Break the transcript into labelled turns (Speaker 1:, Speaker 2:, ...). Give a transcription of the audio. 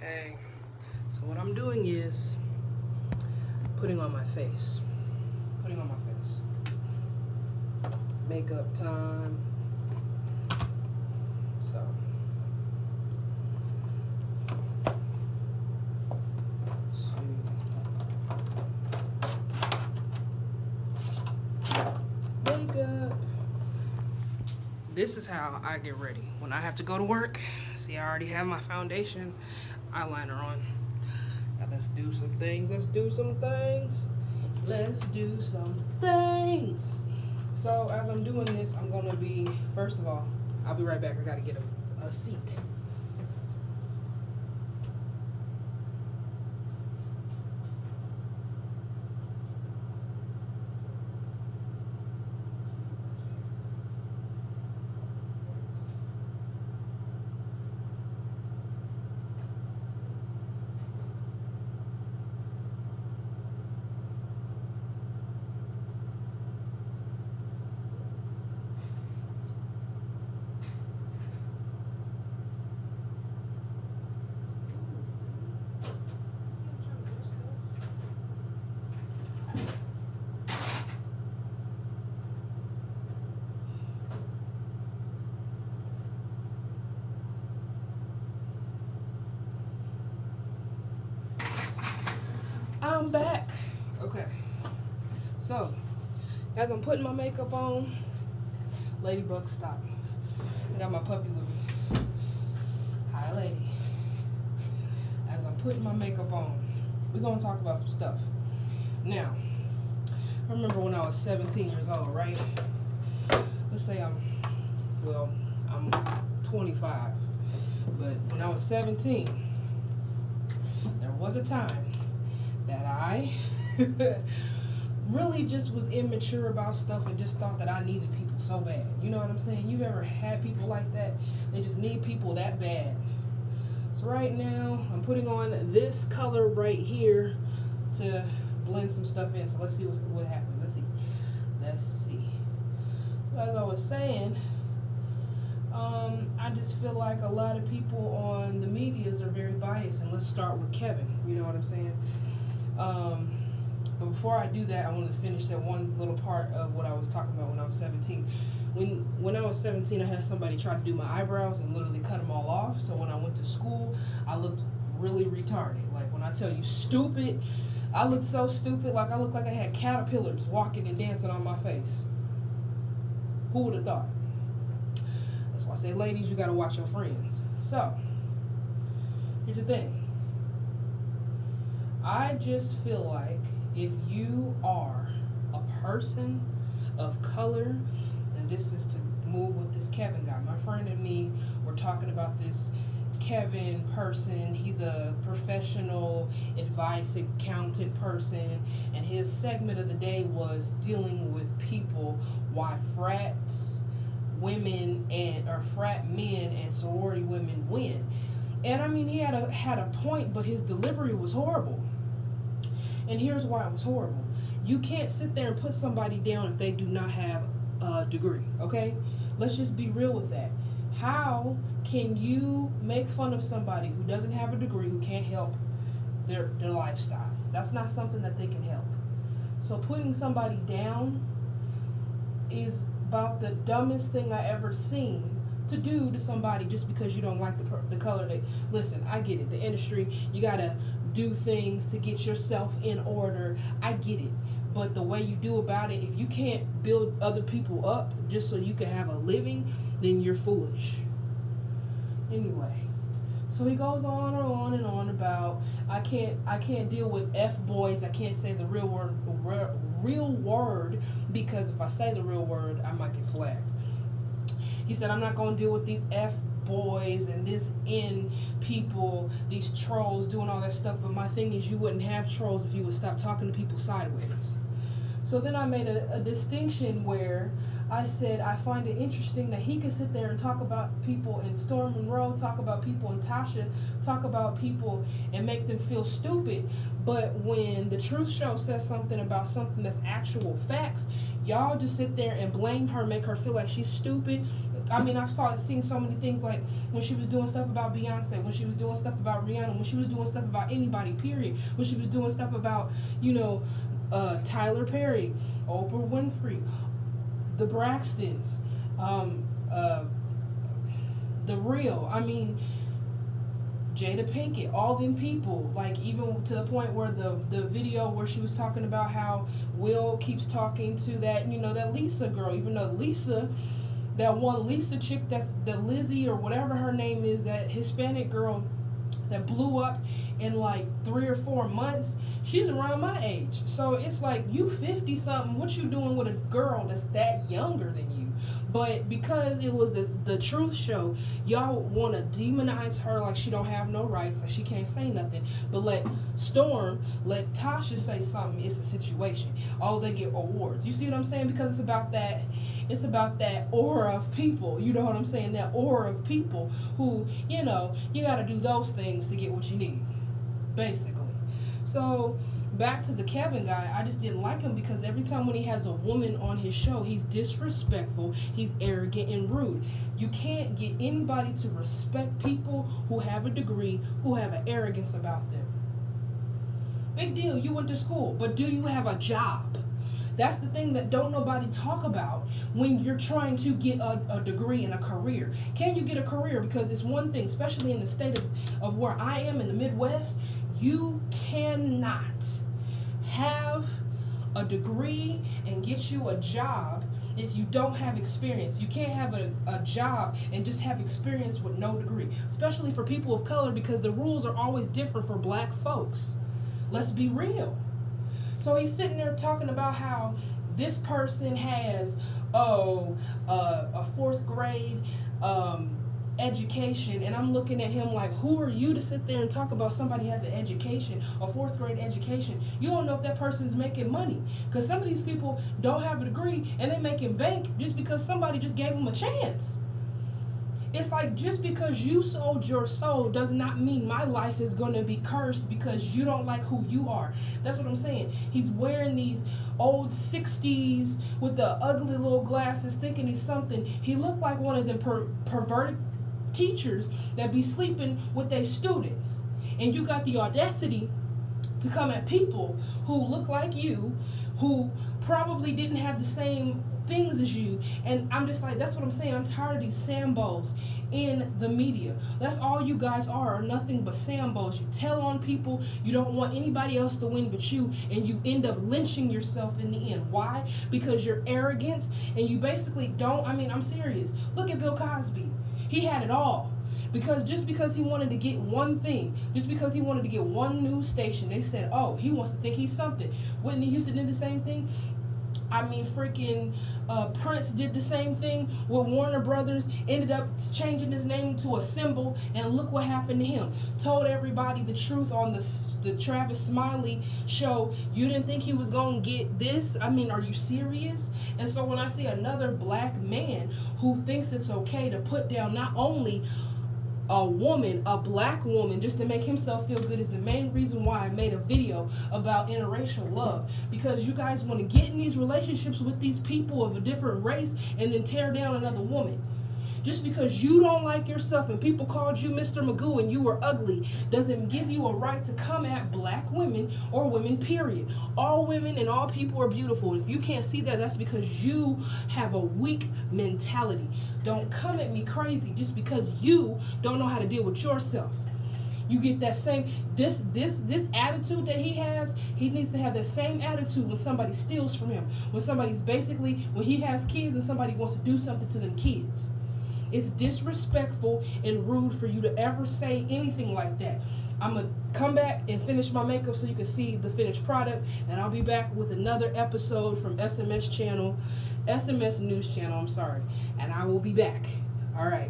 Speaker 1: Okay, so what I'm doing is putting on my face. Putting on my face. Makeup time. So. Makeup. This is how I get ready. When I have to go to work, see, I already have my foundation eyeliner on. Now let's do some things. Let's do some things. Let's do some things. So as I'm doing this, I'm gonna be, first of all, I'll be right back. I gotta get a seat. I'm back. Okay. So, as I'm putting my makeup on, Ladybug, stop. I got my puppy with me. Hi, lady. As I'm putting my makeup on, we're gonna talk about some stuff. Now, I remember when I was 17 years old, right? Let's say I'm 25. But when I was 17, there was a time that I really just was immature about stuff and just thought that I needed people so bad. You know what I'm saying? You've ever had people like that? They just need people that bad. So right now, I'm putting on this color right here to blend some stuff in. So let's see what happens. Let's see. So as I was saying, I just feel like a lot of people on the medias are very biased. And let's start with Kevin. You know what I'm saying? But before I do that, I wanted to finish that one little part of what I was talking about when I was 17. When I was 17, I had somebody try to do my eyebrows and literally cut them all off. So when I went to school, I looked really retarded. Like when I tell you stupid, I looked so stupid. Like I looked like I had caterpillars walking and dancing on my face. Who would have thought? That's why I say, ladies, you got to watch your friends. So, here's the thing. I just feel like if you are a person of color, and this is to move with this Kevin guy. My friend and me were talking about this Kevin person. He's a professional advice accountant person, and his segment of the day was dealing with people why frats women or frat men and sorority women win. And I mean, he had a point, but his delivery was horrible. And here's why it was horrible. You can't sit there and put somebody down if they do not have a degree, okay? Let's just be real with that. How can you make fun of somebody who doesn't have a degree, who can't help their lifestyle? That's not something that they can help. So putting somebody down is about the dumbest thing I ever seen to do to somebody just because you don't like the color. Listen, I get it. The industry, you gotta do things to get yourself in order. I get it. But the way you do about it, if you can't build other people up just so you can have a living, then you're foolish. Anyway, so he goes on and on and on about I can't deal with F boys. I can't say the real word because if I say the real word, I might get flagged. He said, I'm not going to deal with these F boys and this N people, these trolls doing all that stuff. But my thing is, you wouldn't have trolls if you would stop talking to people sideways. So then I made a distinction where I said I find it interesting that he could sit there and talk about people in Storm Monroe, talk about people in Tasha, talk about people and make them feel stupid. But when the truth show says something about something that's actual facts, y'all just sit there and blame her, make her feel like she's stupid. I've seen so many things, like when she was doing stuff about Beyonce, when she was doing stuff about Rihanna, when she was doing stuff about anybody, period. When she was doing stuff about, Tyler Perry, Oprah Winfrey, the Braxtons, The Real. Jada Pinkett, all them people, like even to the point where the video where she was talking about how Will keeps talking to that, that Lisa girl, even though that one Lisa chick, that's the Lizzie or whatever her name is, that Hispanic girl that blew up in like 3 or 4 months, she's around my age. So it's like, you 50 something, what you doing with a girl that's that younger than you? But because it was the truth show, y'all want to demonize her like she don't have no rights, like she can't say nothing. But let Tasha say something, it's a situation. Oh, they get awards. You see what I'm saying? Because it's about that aura of people. You know what I'm saying? That aura of people who, you got to do those things to get what you need, basically. So back to the Kevin guy, I just didn't like him because every time when he has a woman on his show, he's disrespectful, he's arrogant and rude. You can't get anybody to respect people who have a degree, who have an arrogance about them. Big deal, you went to school, but do you have a job? That's the thing that don't nobody talk about when you're trying to get a degree and a career. Can you get a career? Because it's one thing, especially in the state of where I am in the Midwest, you cannot have a degree and get you a job if you don't have experience. You can't have a job and just have experience with no degree, especially for people of color, because the rules are always different for black folks. Let's be real. So he's sitting there talking about how this person has a 4th grade education, and I'm looking at him like, who are you to sit there and talk about somebody has an education, a 4th grade education? You don't know if that person's making money, because some of these people don't have a degree and they're making bank just because somebody just gave them a chance. It's like, just because you sold your soul does not mean my life is going to be cursed because you don't like who you are. That's what I'm saying. He's wearing these old 60s with the ugly little glasses, thinking he's something. He looked like one of them perverted teachers that be sleeping with their students. And you got the audacity to come at people who look like you, who probably didn't have the same things as you. And I'm just like, that's what I'm saying. I'm tired of these Sambos in the media. That's all you guys are nothing but Sambos. You tell on people, you don't want anybody else to win but you, and you end up lynching yourself in the end. Why? Because you're arrogance, and you basically don't, I'm serious. Look at Bill Cosby. He had it all. Just because he wanted to get one thing, just because he wanted to get one news station, they said, oh, he wants to think he's something. Whitney Houston did the same thing. Prince did the same thing with Warner Brothers, ended up changing his name to a symbol, and look what happened to him. Told everybody the truth on the Travis Smiley show. You didn't think he was going to get this? Are you serious? And so when I see another black man who thinks it's okay to put down not only a black woman, just to make himself feel good, is the main reason why I made a video about interracial love. Because you guys want to get in these relationships with these people of a different race and then tear down another woman. Just because you don't like yourself and people called you Mr. Magoo and you were ugly doesn't give you a right to come at black women or women, period. All women and all people are beautiful. If you can't see that, that's because you have a weak mentality. Don't come at me crazy just because you don't know how to deal with yourself. You get that same, this attitude that he has, he needs to have that same attitude when somebody steals from him. When he has kids and somebody wants to do something to them kids. It's disrespectful and rude for you to ever say anything like that. I'm going to come back and finish my makeup so you can see the finished product, and I'll be back with another episode from SMS News Channel, and I will be back. All right.